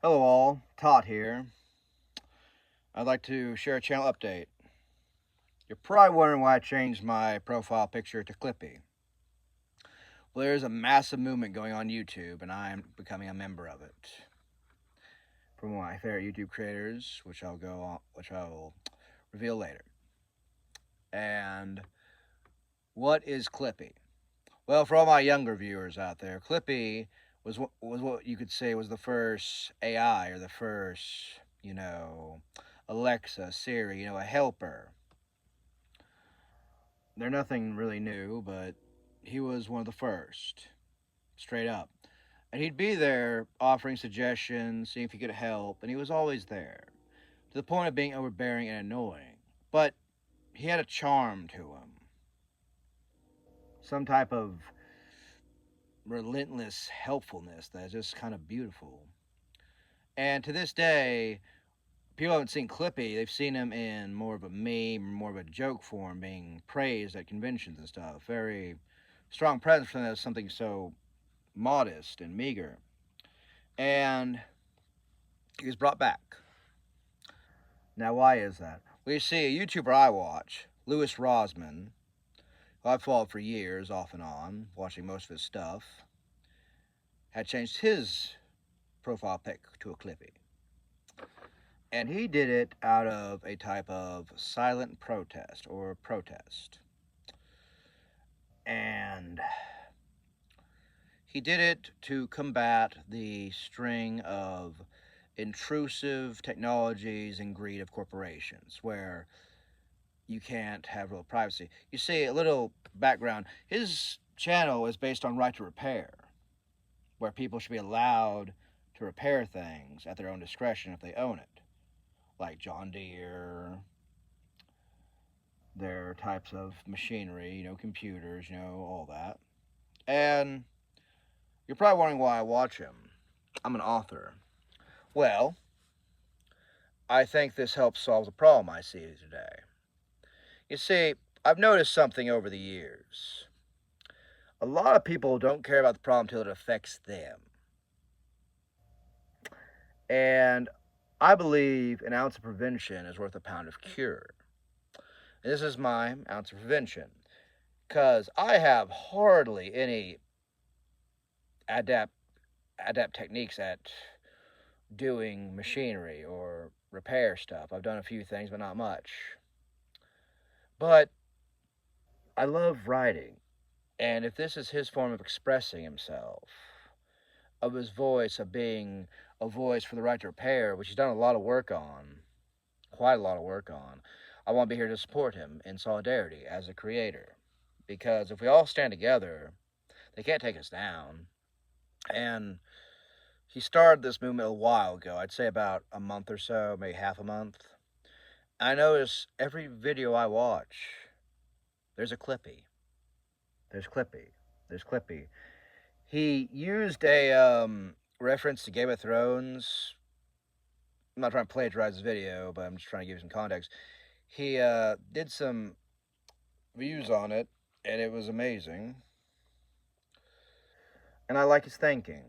Hello all, Todd here. I'd like to share a channel update. You're probably wondering why I changed my profile picture to Clippy. Well, there's a massive movement going on YouTube, and I'm becoming a member of it. From one of my favorite YouTube creators, which I'll reveal later. And what is Clippy? Well, for all my younger viewers out there, Clippy was what you could say was the first AI or the first, Alexa, Siri, a helper. They're nothing really new, but he was one of the first, straight up. And he'd be there offering suggestions, seeing if he could help, and he was always there, to the point of being overbearing and annoying. But he had a charm to him, some type of relentless helpfulness that's just kind of beautiful. And to this day, people haven't seen Clippy. They've seen him in more of a meme, more of a joke form, being praised at conventions and stuff. Very strong presence for them as something so modest and meager. And he was brought back. Now, why is that? Well, you see, a YouTuber I watch, Louis Rosman, who I've followed for years, off and on, watching most of his stuff, had changed his profile pic to a Clippy. And he did it out of a type of silent protest or protest. And he did it to combat the string of intrusive technologies and greed of corporations, where you can't have real privacy. You see, a little background, his channel is based on right to repair, where people should be allowed to repair things at their own discretion if they own it, like John Deere, their types of machinery, computers, all that. And you're probably wondering why I watch him. I'm an author. Well, I think this helps solve the problem I see today. You see, I've noticed something over the years. A lot of people don't care about the problem until it affects them. And I believe an ounce of prevention is worth a pound of cure. And this is my ounce of prevention. Because I have hardly any adapt techniques at doing machinery or repair stuff. I've done a few things, but not much. But I love writing. And if this is his form of expressing himself, of his voice, of being a voice for the right to repair, which he's done a lot of work on, quite a lot of work on, I want to be here to support him in solidarity as a creator. Because if we all stand together, they can't take us down. And he started this movement a while ago, I'd say about a month or so, maybe half a month. I notice every video I watch, there's a Clippy. There's Clippy. There's Clippy. He used a reference to Game of Thrones. I'm not trying to plagiarize his video, but I'm just trying to give you some context. He did some views on it, and it was amazing. And I like his thinking.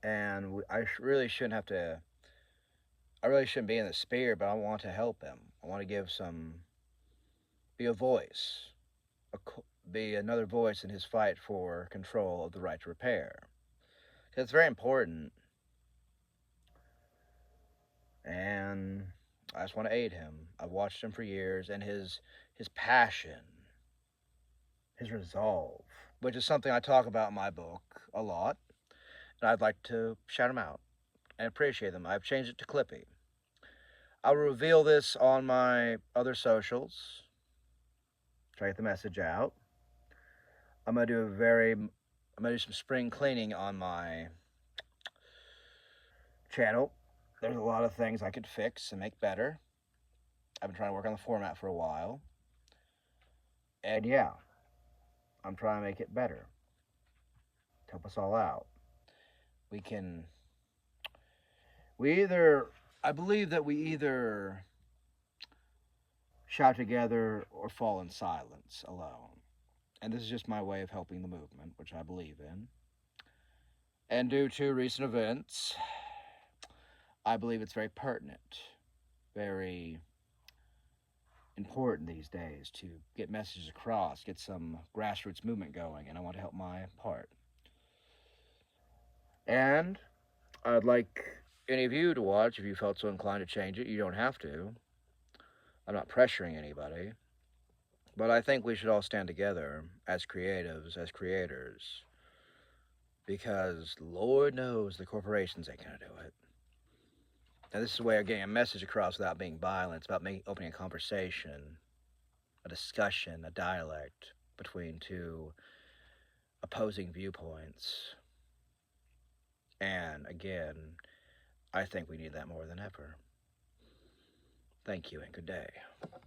And really shouldn't have to. I really shouldn't be in the spear, but I want to help him. I want to be a voice, be another voice in his fight for control of the right to repair. Because it's very important. And I just want to aid him. I've watched him for years, and his passion, his resolve, which is something I talk about in my book a lot, and I'd like to shout him out and appreciate them. I've changed it to Clippy. I'll reveal this on my other socials. Try to get the message out. I'm gonna do some spring cleaning on my channel. There's a lot of things I could fix and make better. I've been trying to work on the format for a while. And yeah, I'm trying to make it better. To help us all out. We can. I believe that we either shout together or fall in silence alone. And this is just my way of helping the movement, which I believe in. And due to recent events, I believe it's very pertinent, very important these days to get messages across, get some grassroots movement going, and I want to help my part. And I'd like any of you to watch if you felt so inclined to change it. You don't have to. I'm not pressuring anybody. But I think we should all stand together as creatives, as creators, because Lord knows the corporations ain't gonna do it. And this is a way of getting a message across without being violent. It's about opening a conversation, a discussion, a dialect between two opposing viewpoints. And again, I think we need that more than ever. Thank you and good day.